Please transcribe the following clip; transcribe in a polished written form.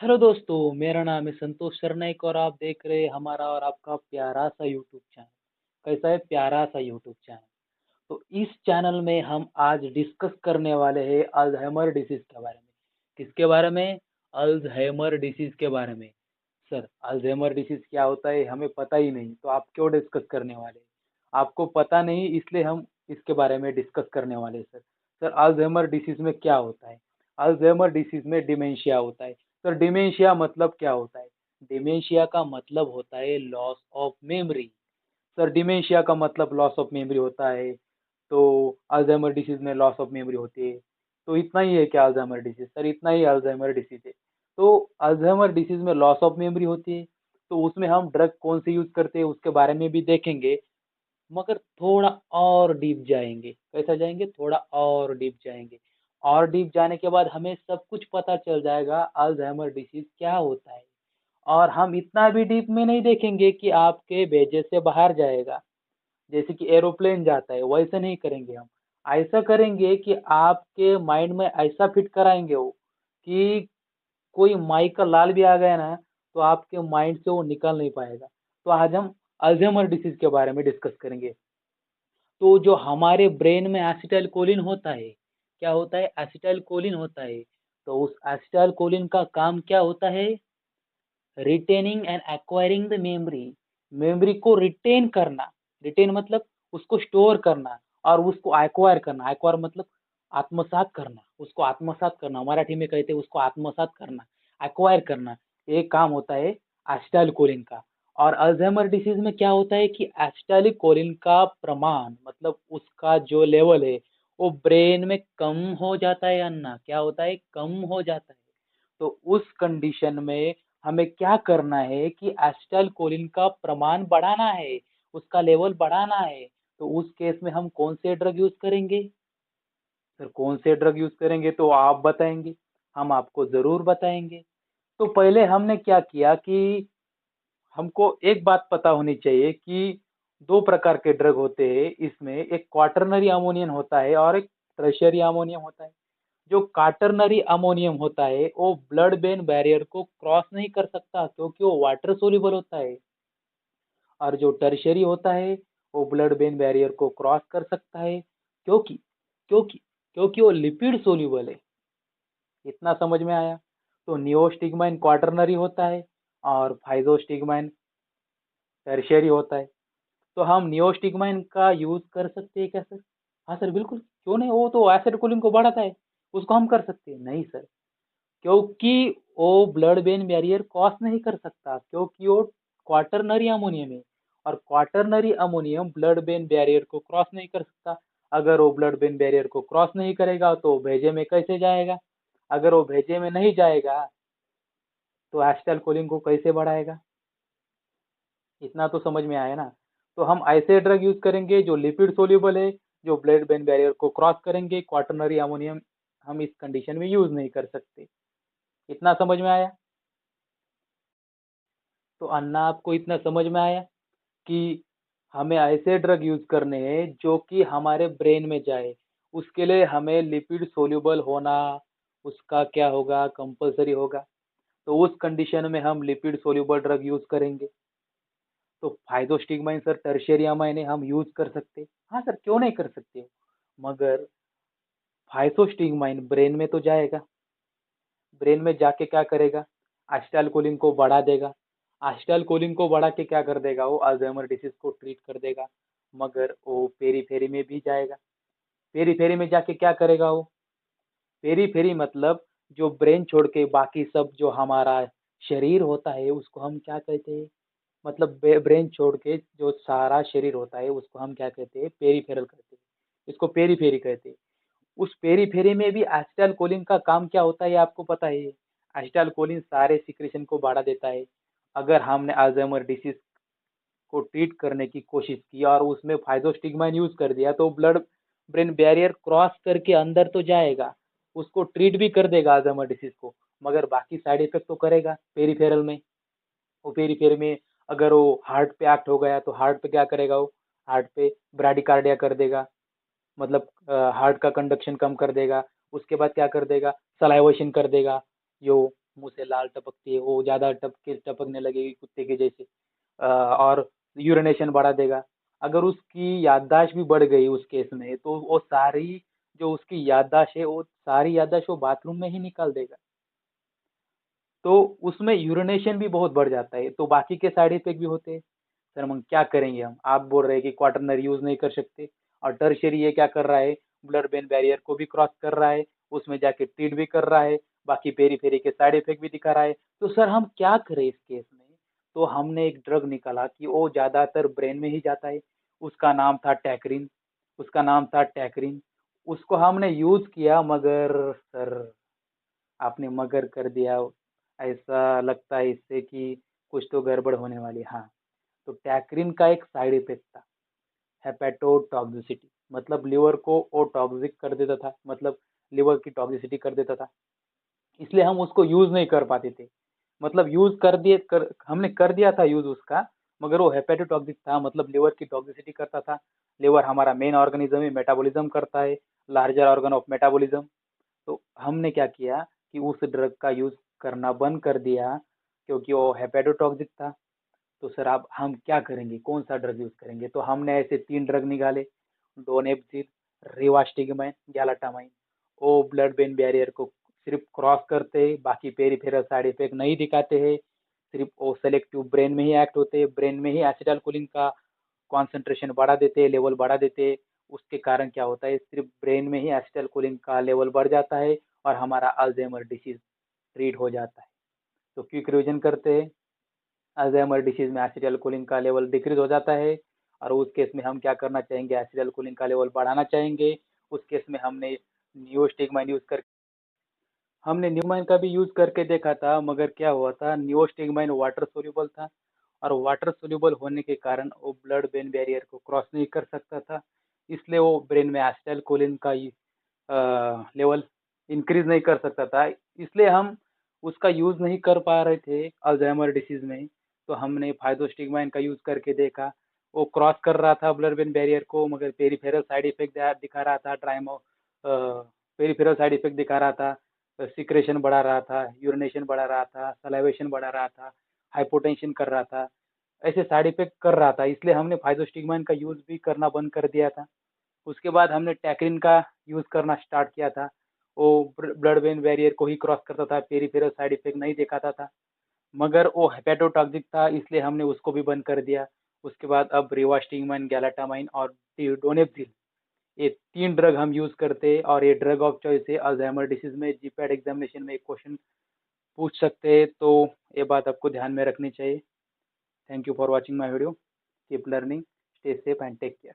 Hello दोस्तों, मेरा नाम है संतोष सरनाइक और आप देख रहे हैं हमारा और आपका प्यारा सा यूट्यूब चैनल। कैसा है प्यारा सा यूट्यूब चैनल। तो इस चैनल में हम आज डिस्कस करने वाले हैं अल्जाइमर डिसीज के बारे में। किसके बारे में? अल्जाइमर डिसीज के बारे में। सर, अल्जाइमर डिसीज क्या होता है हमें पता ही नहीं, तो आप क्यों डिस्कस करने वाले हैं? आपको पता नहीं इसलिए हम इसके बारे में डिस्कस करने वाले हैं सर। सर, अल्जाइमर डिसीज में क्या होता है? अल्जाइमर डिसीज में डिमेंशिया होता है। सर, डिमेंशिया मतलब क्या होता है? डिमेंशिया का मतलब होता है loss of memory. Sir, dementia का मतलब लॉस ऑफ मेमोरी होता है, तो अल्जाइमर डिसीज में लॉस ऑफ मेमोरी होती है। तो इतना ही है क्या अल्जाइमर डिसीज? सर, इतना ही अल्जाइमर डिसीज है। तो अल्जाइमर डिसीज में लॉस ऑफ मेमोरी होती है, तो उसमें हम ड्रग कौन से यूज करते हैं उसके बारे में भी देखेंगे, मगर थोड़ा और डीप जाएंगे। कैसा जाएंगे? थोड़ा और डीप जाएंगे। और डीप जाने के बाद हमें सब कुछ पता चल जाएगा अल्जाइमर डिसीज क्या होता है। और हम इतना भी डीप में नहीं देखेंगे कि आपके भेजे से बाहर जाएगा, जैसे कि एरोप्लेन जाता है वैसे नहीं करेंगे हम। ऐसा करेंगे कि आपके माइंड में ऐसा फिट कराएंगे वो कि कोई माई का लाल भी आ गया ना, तो आपके माइंड से वो निकल नहीं पाएगा। तो आज हम अल्जाइमर डिसीज के बारे में डिस्कस करेंगे। तो जो हमारे ब्रेन में एसिटाइल कोलिन होता है, क्या होता है? एसिटाइल कोलिन होता है। तो उस एसिटाइल कोलिन का काम क्या होता है? Retaining and acquiring the memory. Memory को रिटेन करना। रिटेन मतलब उसको स्टोर करना और उसको एक्वायर करना। एक्वायर मतलब आत्मसात करना। उसको आत्मसात करना, मराठी में कहते हैं उसको आत्मसात करना, एक्वायर करना। ये काम होता है एसिटाइल कोलिन का। और अल्जाइमर डिसीज में क्या होता है कि एसिटाइल कोलिन का प्रमाण मतलब उसका जो लेवल है वो ब्रेन में कम हो जाता है या ना, क्या होता है? कम हो जाता है। तो उस कंडीशन में हमें क्या करना है कि एसिटाइल कोलिन का प्रमाण बढ़ाना है, उसका लेवल बढ़ाना है। तो उस केस में हम कौन से ड्रग यूज करेंगे? सर, कौन से ड्रग यूज करेंगे तो आप बताएंगे? हम आपको जरूर बताएंगे। तो पहले हमने क्या किया कि हमको एक बात पता होनी चाहिए कि दो प्रकार के ड्रग होते हैं इसमें, एक क्वाटरनरी अमोनियम होता है और एक टर्शियरी अमोनियम होता है। जो क्वाटरनरी अमोनियम होता है वो ब्लड ब्रेन बैरियर को क्रॉस नहीं कर सकता क्योंकि वो वाटर सोल्यूबल होता है। और जो टर्शियरी होता है वो ब्लड ब्रेन बैरियर को क्रॉस कर सकता है क्योंकि क्योंकि क्योंकि वो लिपिड सोल्यूबल है। इतना समझ में आया? तो नियोस्टिग्माइन क्वाटरनरी होता है और फाइजोस्टिग्माइन टर्शियरी होता है। तो हम नियोस्टिग्माइन का यूज कर सकते हैं क्या सर? हाँ सर, बिल्कुल, क्यों नहीं। वो तो एसिड कूलिंग को बढ़ाता है, उसको हम कर सकते हैं। नहीं सर, क्योंकि वो ब्लड ब्रेन बैरियर क्रॉस नहीं कर सकता क्योंकि वो क्वाटरनरी अमोनियम है। और quaternary ammonium blood brain barrier को क्रॉस नहीं कर सकता। अगर वो ब्लड ब्रेन बैरियर को क्रॉस नहीं करेगा तो भेजे में कैसे जाएगा? अगर वो भेजे में नहीं जाएगा तो एसिटाइल कोलिन को कैसे बढ़ाएगा? इतना तो समझ में आया ना? तो हम ऐसे ड्रग यूज करेंगे जो लिपिड सोल्यूबल है, जो ब्लड ब्रेन बैरियर को क्रॉस करेंगे। क्वाटरनरी अमोनियम हम इस कंडीशन में यूज नहीं कर सकते। इतना समझ में आया? तो अन्ना, आपको इतना समझ में आया कि हमें ऐसे ड्रग यूज करने हैं जो कि हमारे ब्रेन में जाए। उसके लिए हमें लिपिड सोल्यूबल होना उसका क्या होगा? कंपलसरी होगा। तो उस कंडीशन में हम लिपिड सोल्यूबल ड्रग यूज करेंगे। तो फाइजोस्टिग्माइन सर टर्शियरी अमाइन है, हम यूज कर सकते। हाँ सर, क्यों नहीं कर सकते? मगर फाइजोस्टिग्माइन ब्रेन में तो जाएगा। ब्रेन में जाके क्या करेगा? एसिटाइल कोलिन को बढ़ा देगा। एसिटाइल कोलिन को बढ़ा के क्या कर देगा? वो अल्जाइमर डिसीज को ट्रीट कर देगा। मगर वो पेरीफेरी में भी जाएगा। पेरीफेरी में जाके क्या करेगा वो? पेरीफेरी मतलब जो ब्रेन छोड़ के बाकी सब जो हमारा शरीर होता है उसको हम क्या कहते हैं? मतलब ब्रेन छोड़ के जो सारा शरीर होता है उसको हम क्या कहते हैं? पेरीफेरल कहते हैं। इसको पेरीफेरी कहते हैं। उस पेरीफेरी में भी एसिटाइल कोलिन का काम क्या होता है ये आपको पता है? एसिटाइल कोलिन सारे सिक्रेशन को बढ़ा देता है। अगर हमने अल्जाइमर डिसीज को ट्रीट करने की कोशिश की और उसमें फाइजोस्टिग्माइन यूज कर दिया तो ब्लड ब्रेन बैरियर क्रॉस करके अंदर तो जाएगा, उसको ट्रीट भी कर देगा अल्जाइमर डिसीज को, मगर बाकी साइड इफेक्ट तो करेगा पेरीफेरल में। वो पेरीफेरी में अगर वो हार्ट पे एक्ट हो गया तो हार्ट पे क्या करेगा? वो हार्ट पे ब्राडिकार्डिया कर देगा, मतलब हार्ट का कंडक्शन कम कर देगा। उसके बाद क्या कर देगा? सलाइवेशन कर देगा, जो मुँह से लाल टपकती है, वो ज़्यादा टपकने लगेगी कुत्ते के जैसे, और यूरिनेशन बढ़ा देगा। अगर उसकी याददाश्त भी बढ़ गई उस केस में, तो वो सारी जो उसकी याददाश्त है, वो सारी याददाश्त वो बाथरूम में ही निकाल देगा। तो उसमें यूरिनेशन भी बहुत बढ़ जाता है, तो बाकी के साइड इफेक्ट भी होते हैं। सर हम क्या करेंगे हम? आप बोल रहे हैं कि क्वाटरनरी यूज़ नहीं कर सकते, और टर्शियरी ये क्या कर रहा है, ब्लड ब्रेन बैरियर को भी क्रॉस कर रहा है, उसमें जाके ट्रीट भी कर रहा है, बाकी पेरीफेरी के साइड इफेक्ट भी दिखा रहा है। तो सर हम क्या करें इस केस में? तो हमने एक ड्रग निकाला कि वो ज़्यादातर ब्रेन में ही जाता है, उसका नाम था टैक्रिन, उसका नाम था टैक्रिन। उसको हमने यूज़ किया, मगर सर आपने मगर कर दिया। ऐसा लगता है इससे कि कुछ तो गड़बड़ होने वाली है। हाँ, तो टैक्रिन का एक साइड इफेक्ट था, हेपेटोटॉक्सिसिटी, मतलब लिवर को वो टॉक्सिक कर देता था, मतलब लिवर की टॉक्सिसिटी कर देता था। इसलिए हम उसको यूज़ नहीं कर पाते थे। मतलब यूज़ कर दिए कर हमने कर दिया था यूज़ उसका, मगर वो हेपेटोटॉक्सिक था, मतलब लिवर की टॉक्सिसिटी करता था। लिवर हमारा मेन ऑर्गेनिज्म है, मेटाबॉलिज्म करता है, लार्जर ऑर्गन ऑफ मेटाबॉलिज्म। तो हमने क्या किया कि उस ड्रग का यूज़ करना बंद कर दिया, क्योंकि वो हेपेटोटॉक्सिक था। तो सर आप हम क्या करेंगे, कौन सा ड्रग यूज़ करेंगे? तो हमने ऐसे 3 ड्रग निकाले, डोनेप्जिल, रिवास्टिगमाइन, गैलाटामाइन। वो ब्लड ब्रेन बैरियर को सिर्फ क्रॉस करते हैं, बाकी पेरिफेरल साइड इफेक्ट नहीं दिखाते हैं, सिर्फ वो सेलेक्टिव ब्रेन में ही एक्ट होते हैं, ब्रेन में ही एसिटाइलकोलिन का कॉन्सेंट्रेशन बढ़ा देते हैं, लेवल बढ़ा देते हैं। उसके कारण क्या होता है, सिर्फ ब्रेन में ही एसिटाइलकोलिन का लेवल बढ़ जाता है, और हमारा अल्जाइमर डिसीज ट्रीट हो जाता है। तो क्विक रिवीजन करते हैं, अल्जाइमर डिसीज में एसिटाइलकोलिन का लेवल डिक्रीज हो जाता है, और उस केस में हम क्या करना चाहेंगे, एसिटाइलकोलिन का लेवल बढ़ाना चाहेंगे। उस केस में हमने न्यूमाइन का भी यूज करके देखा था, मगर क्या हुआ था, नियोस्टिगमाइन वाटर सोल्यूबल था, और वाटर सोल्यूबल होने के कारण वो ब्लड ब्रेन बैरियर को क्रॉस नहीं कर सकता था। इसलिए वो ब्रेन में एसिटाइलकोलिन का लेवल इंक्रीज नहीं कर सकता था। इसलिए हम उसका यूज नहीं कर पा रहे थे अल्जाइमर डिसीज में। तो हमने फाइजोस्टिगमाइन का यूज करके देखा, वो क्रॉस कर रहा था ब्लड ब्रेन बैरियर को, मगर पेरिफेरल साइड इफेक्ट दिखा रहा था, पेरिफेरल साइड इफेक्ट दिखा रहा था, सिक्रेशन बढ़ा रहा था, यूरिनेशन बढ़ा रहा था, सलाइवेशन बढ़ा रहा था, हाइपोटेंशन कर रहा था, ऐसे साइड इफेक्ट कर रहा था। इसलिए हमने फाइजोस्टिगमाइन का यूज भी करना बंद कर दिया था। उसके बाद हमने टैक्रिन का यूज करना स्टार्ट किया था। वो ब्लड ब्रेन बैरियर को ही क्रॉस करता था, पेरिफेरल साइड इफेक्ट नहीं दिखाता था, मगर वो हेपेटोटॉक्सिक था, इसलिए हमने उसको भी बंद कर दिया। उसके बाद अब रिवास्टिगमाइन, गैलाटामाइन और डोनेप्जिल, ये 3 ड्रग हम यूज करते हैं, और ये ड्रग ऑफ चॉइस है अल्जाइमर डिसीज में। जीपैट एग्जामिनेशन में एक क्वेश्चन पूछ सकते हैं, तो ये बात आपको ध्यान में रखनी चाहिए। Thank you for watching my video. Keep learning, stay safe and take care.